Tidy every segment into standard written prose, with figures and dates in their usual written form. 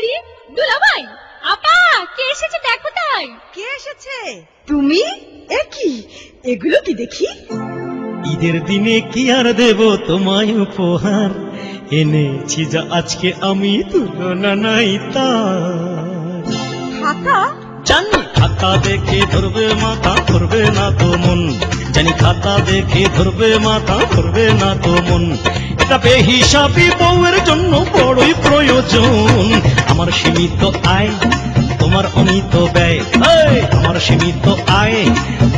আরে দুলাভাই, আপা কে এসেছে দেখো তাই। কে এসেছে? তুমি? কি এগুলো কি দেখি? ঈদের দিনে কি আর দেব তোমায় উপহার, এনেছি যা আজকে আমি তুলনা নাই তার। খাতা? জানি খাতা দেখে ধরবে মাথা, ধরবে না তো মন। জানি খাতা দেখে ধরবে মাথা, ধরবে না তো মন। এটা বেহিসাবি বউয়ের জন্য বড়ই প্রয়োজন। আমার সীমিত আয়, তোমার অমিত ব্যয়। আমার সীমিত আয়,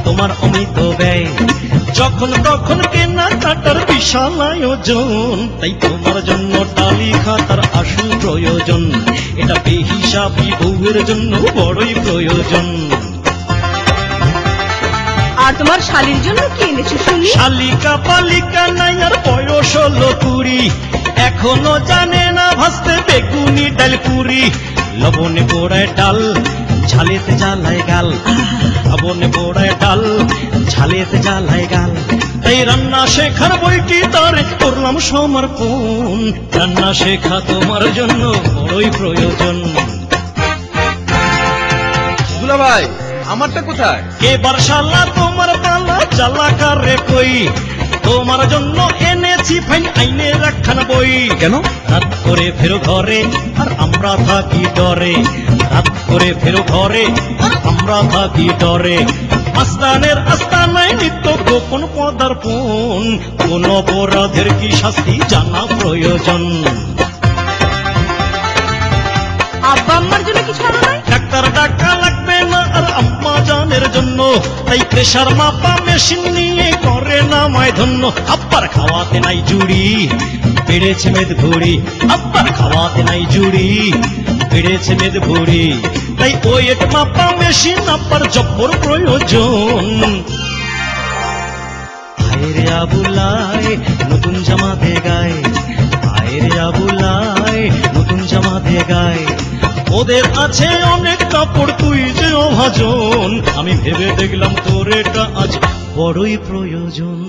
তোমার অমিত ব্যয়। যখন তখন কেনাকাটার বিশাল আয়োজন, তাই তোমার জন্য টালি খাতার আসল প্রয়োজন। এটা বেহিসাবি বউয়ের জন্য বড়ই প্রয়োজন। আর তোমার শালীর জন্য কি এনেছো শুনি? শালিকা পালিকা নাই আর বয়স হলো 20, এখনো জানে না ভাজতে বেগুনি ডাল পুরি। লবণে পোড়ায় ডাল, ঝালেতে জ্বালায় গাল। লবণে পোড়ায় ডাল, ঝালেতে জ্বালায় গাল। তাই রান্না শেখার বইটি তার করলাম সমর্পণ। রান্না শেখা তোমার জন্য বড়ই প্রয়োজন। দুলাভাই, আমারটা কোথায়? এবার শালা তোমার পালা, জ্বালা কারে কই। তোমার জন্য এনেছি ফাইন আইনের একখান বই। কেন? রাত করে ফেরো ঘরে আর আমরা থাকি ডরে। রাত করে ফেরো ঘরে আর আমরা থাকি ডরে। আস্তানের আস্তানায় নিত্য গোপন পদার্পণ। কোন অপরাধের কি শাস্তি জানা প্রয়োজন। আব্বা আম্মার জন্য কিছু আনো নাই? ডাক্তার ডাকা লাগবে না আর আম্মা জানের জন্য। তাই প্রেশার মাপা মেশিন নিয়ে করে না মায় ধন্য। আব্বার খাওয়াতে নাই জুড়ি, বেড়েছে মেদ ভুড়ি। আব্বার খাওয়াতে নাই জুড়ি, বেড়েছে মেদ ভুড়ি। তাই ওয়েট মাপা মেশিন আব্বার জব্বর প্রয়োজন। আয়রে আবুলায় নতুন জামা দে গায়ে। আয়রে আবুলায় নতুন জামা দে গায়ে। ওদের আছে অনেক কাপড়, তুই যে অভাজন। আমি ভেবে দেখলাম তোর এটা আজ বড়ই প্রয়োজন।